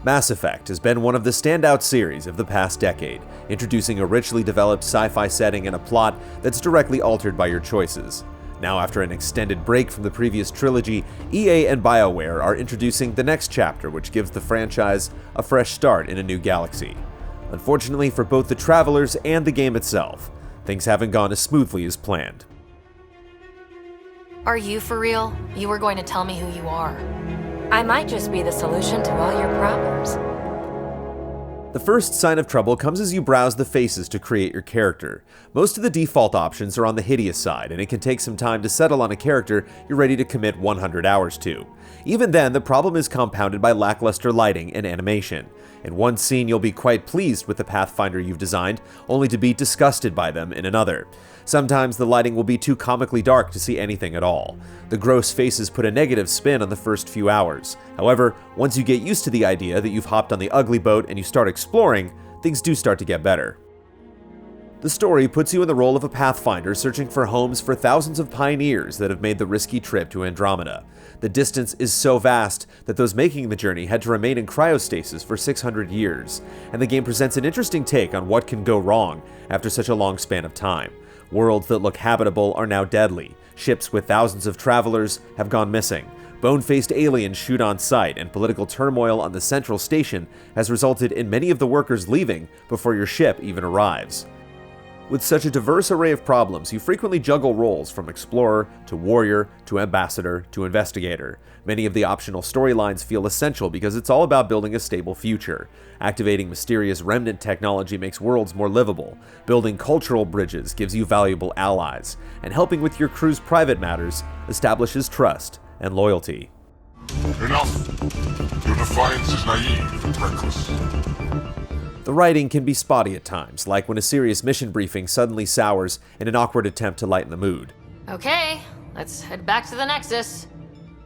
Mass Effect has been one of the standout series of the past decade, introducing a richly developed sci-fi setting and a plot that's directly altered by your choices. Now, after an extended break from the previous trilogy, EA and BioWare are introducing the next chapter, which gives the franchise a fresh start in a new galaxy. Unfortunately for both the travelers and the game itself, things haven't gone as smoothly as planned. Are you for real? You were going to tell me who you are. I might just be the solution to all your problems. The first sign of trouble comes as you browse the faces to create your character. Most of the default options are on the hideous side, and it can take some time to settle on a character you're ready to commit 100 hours to. Even then, the problem is compounded by lackluster lighting and animation. In one scene, you'll be quite pleased with the Pathfinder you've designed, only to be disgusted by them in another. Sometimes the lighting will be too comically dark to see anything at all. The gross faces put a negative spin on the first few hours. However, once you get used to the idea that you've hopped on the ugly boat and you start exploring, things do start to get better. The story puts you in the role of a Pathfinder searching for homes for thousands of pioneers that have made the risky trip to Andromeda. The distance is so vast that those making the journey had to remain in cryostasis for 600 years, and the game presents an interesting take on what can go wrong after such a long span of time. Worlds that look habitable are now deadly. Ships with thousands of travelers have gone missing. Bone-faced aliens shoot on sight, and political turmoil on the central station has resulted in many of the workers leaving before your ship even arrives. With such a diverse array of problems, you frequently juggle roles from explorer to warrior to ambassador to investigator. Many of the optional storylines feel essential because it's all about building a stable future. Activating mysterious remnant technology makes worlds more livable. Building cultural bridges gives you valuable allies. And helping with your crew's private matters establishes trust and loyalty. Enough! Your defiance is naive and reckless. The writing can be spotty at times, like when a serious mission briefing suddenly sours in an awkward attempt to lighten the mood. Okay, let's head back to the Nexus.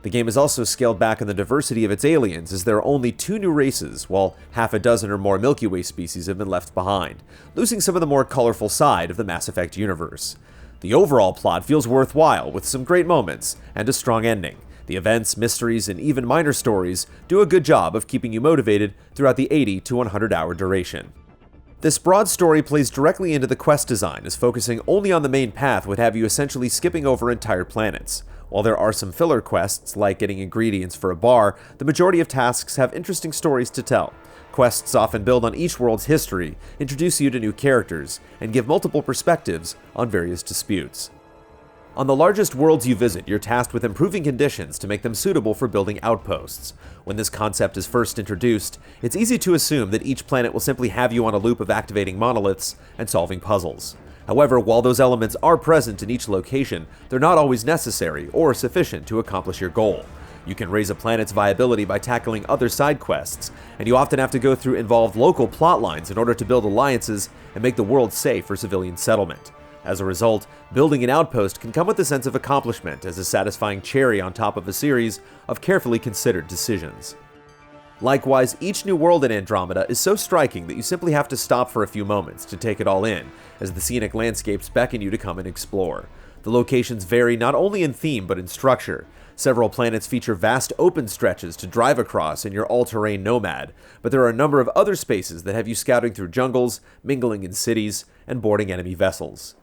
The game is also scaled back on the diversity of its aliens, as there are only 2 new races, while half a dozen or more Milky Way species have been left behind, losing some of the more colorful side of the Mass Effect universe. The overall plot feels worthwhile, with some great moments and a strong ending. The events, mysteries, and even minor stories do a good job of keeping you motivated throughout the 80 to 100 hour duration. This broad story plays directly into the quest design, as focusing only on the main path would have you essentially skipping over entire planets. While there are some filler quests, like getting ingredients for a bar, the majority of tasks have interesting stories to tell. Quests often build on each world's history, introduce you to new characters, and give multiple perspectives on various disputes. On the largest worlds you visit, you're tasked with improving conditions to make them suitable for building outposts. When this concept is first introduced, it's easy to assume that each planet will simply have you on a loop of activating monoliths and solving puzzles. However, while those elements are present in each location, they're not always necessary or sufficient to accomplish your goal. You can raise a planet's viability by tackling other side quests, and you often have to go through involved local plot lines in order to build alliances and make the world safe for civilian settlement. As a result, building an outpost can come with a sense of accomplishment as a satisfying cherry on top of a series of carefully considered decisions. Likewise, each new world in Andromeda is so striking that you simply have to stop for a few moments to take it all in, as the scenic landscapes beckon you to come and explore. The locations vary not only in theme but in structure. Several planets feature vast open stretches to drive across in your all-terrain Nomad, but there are a number of other spaces that have you scouting through jungles, mingling in cities, and boarding enemy vessels.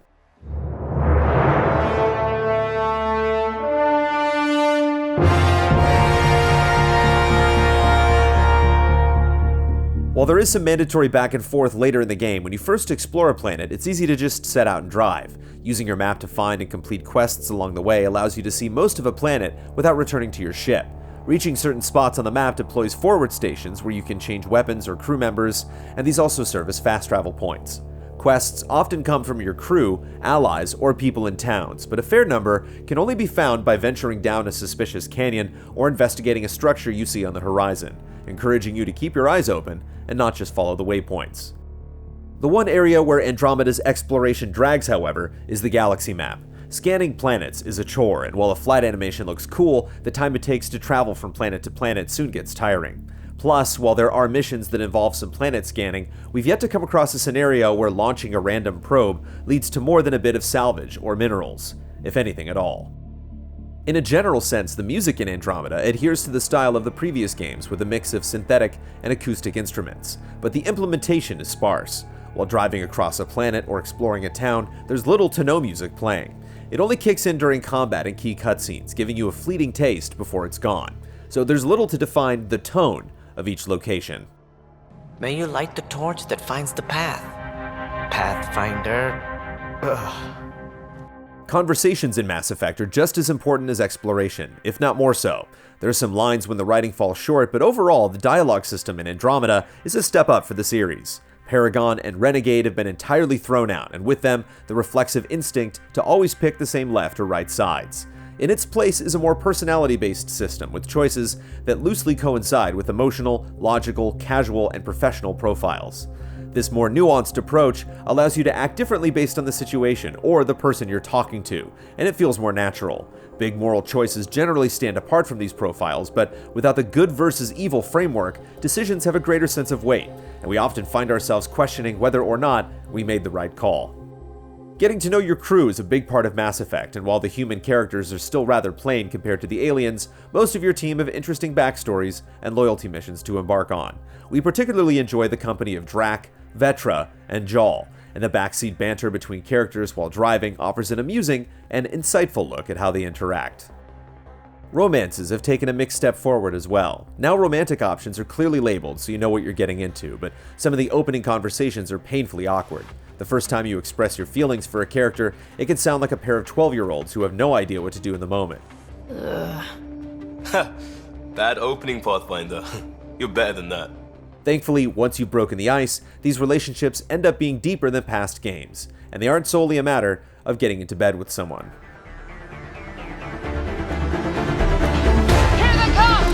While there is some mandatory back and forth later in the game, when you first explore a planet, it's easy to just set out and drive. Using your map to find and complete quests along the way allows you to see most of a planet without returning to your ship. Reaching certain spots on the map deploys forward stations where you can change weapons or crew members, and these also serve as fast travel points. Quests often come from your crew, allies, or people in towns, but a fair number can only be found by venturing down a suspicious canyon or investigating a structure you see on the horizon, encouraging you to keep your eyes open and not just follow the waypoints. The one area where Andromeda's exploration drags, however, is the galaxy map. Scanning planets is a chore, and while a flight animation looks cool, the time it takes to travel from planet to planet soon gets tiring. Plus, while there are missions that involve some planet scanning, we've yet to come across a scenario where launching a random probe leads to more than a bit of salvage or minerals, if anything at all. In a general sense, the music in Andromeda adheres to the style of the previous games with a mix of synthetic and acoustic instruments, but the implementation is sparse. While driving across a planet or exploring a town, there's little to no music playing. It only kicks in during combat and key cutscenes, giving you a fleeting taste before it's gone. So there's little to define the tone of each location. May you light the torch that finds the path. Pathfinder. Ugh. Conversations in Mass Effect are just as important as exploration, if not more so. There are some lines when the writing falls short, but overall, the dialogue system in Andromeda is a step up for the series. Paragon and Renegade have been entirely thrown out, and with them, the reflexive instinct to always pick the same left or right sides. In its place is a more personality-based system with choices that loosely coincide with emotional, logical, casual, and professional profiles. This more nuanced approach allows you to act differently based on the situation or the person you're talking to, and it feels more natural. Big moral choices generally stand apart from these profiles, but without the good versus evil framework, decisions have a greater sense of weight, and we often find ourselves questioning whether or not we made the right call. Getting to know your crew is a big part of Mass Effect, and while the human characters are still rather plain compared to the aliens, most of your team have interesting backstories and loyalty missions to embark on. We particularly enjoy the company of Drac, Vetra, and Jal, and the backseat banter between characters while driving offers an amusing and insightful look at how they interact. Romances have taken a mixed step forward as well. Now romantic options are clearly labeled so you know what you're getting into, but some of the opening conversations are painfully awkward. The first time you express your feelings for a character, it can sound like a pair of 12-year-olds who have no idea what to do in the moment. Bad opening, Pathfinder. You're better than that. Thankfully, once you've broken the ice, these relationships end up being deeper than past games, and they aren't solely a matter of getting into bed with someone. Here they come!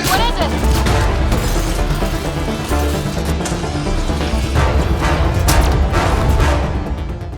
What is it?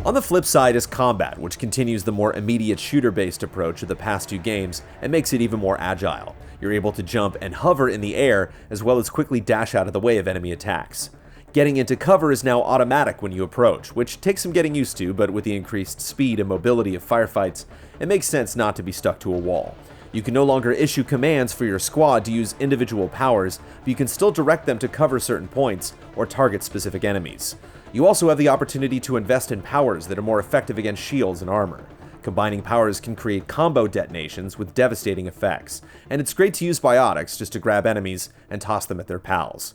On the flip side is combat, which continues the more immediate shooter-based approach of the past two games and makes it even more agile. You're able to jump and hover in the air, as well as quickly dash out of the way of enemy attacks. Getting into cover is now automatic when you approach, which takes some getting used to, but with the increased speed and mobility of firefights, it makes sense not to be stuck to a wall. You can no longer issue commands for your squad to use individual powers, but you can still direct them to cover certain points or target specific enemies. You also have the opportunity to invest in powers that are more effective against shields and armor. Combining powers can create combo detonations with devastating effects, and it's great to use biotics just to grab enemies and toss them at their pals.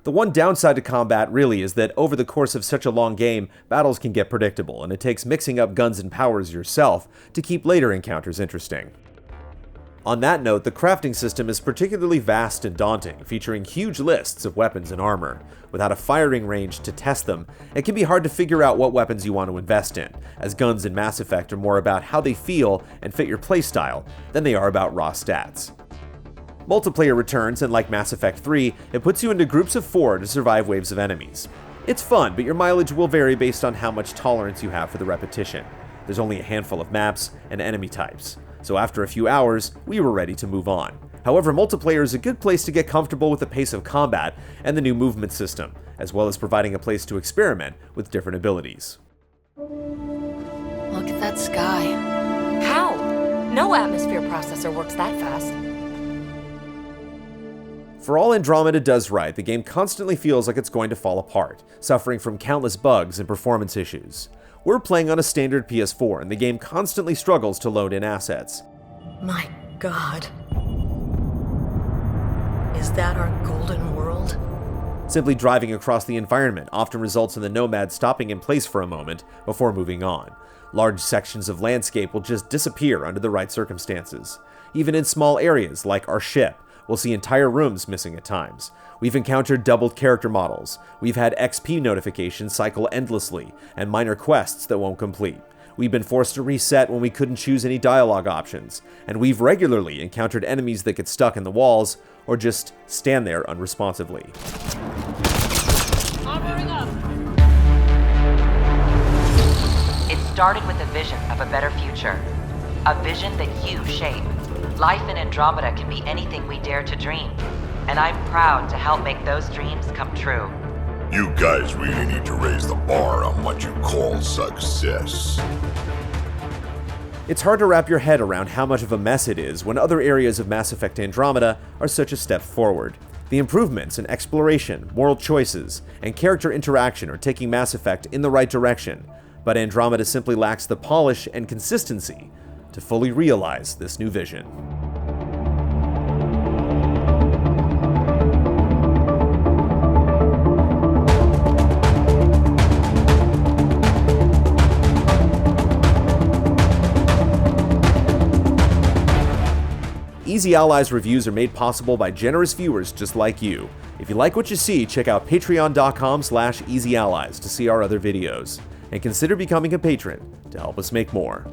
The one downside to combat really is that over the course of such a long game, battles can get predictable, and it takes mixing up guns and powers yourself to keep later encounters interesting. On that note, the crafting system is particularly vast and daunting, featuring huge lists of weapons and armor. Without a firing range to test them, it can be hard to figure out what weapons you want to invest in, as guns in Mass Effect are more about how they feel and fit your playstyle than they are about raw stats. Multiplayer returns, and like Mass Effect 3, it puts you into groups of 4 to survive waves of enemies. It's fun, but your mileage will vary based on how much tolerance you have for the repetition. There's only a handful of maps and enemy types, so after a few hours, we were ready to move on. However, multiplayer is a good place to get comfortable with the pace of combat and the new movement system, as well as providing a place to experiment with different abilities. Look at that sky. How? No atmosphere processor works that fast. For all Andromeda does right, the game constantly feels like it's going to fall apart, suffering from countless bugs and performance issues. We're playing on a standard PS4, and the game constantly struggles to load in assets. My God. Is that our golden world? Simply driving across the environment often results in the Nomad stopping in place for a moment before moving on. Large sections of landscape will just disappear under the right circumstances. Even in small areas, like our ship, we'll see entire rooms missing at times. We've encountered doubled character models, we've had XP notifications cycle endlessly, and minor quests that won't complete. We've been forced to reset when we couldn't choose any dialogue options, and we've regularly encountered enemies that get stuck in the walls or just stand there unresponsively. Armoring up. It started with a vision of a better future. A vision that you shape. Life in Andromeda can be anything we dare to dream. And I'm proud to help make those dreams come true. You guys really need to raise the bar on what you call success. It's hard to wrap your head around how much of a mess it is when other areas of Mass Effect Andromeda are such a step forward. The improvements in exploration, moral choices, and character interaction are taking Mass Effect in the right direction, but Andromeda simply lacks the polish and consistency to fully realize this new vision. Easy Allies reviews are made possible by generous viewers just like you. If you like what you see, check out patreon.com/easyallies to see our other videos. And consider becoming a patron to help us make more.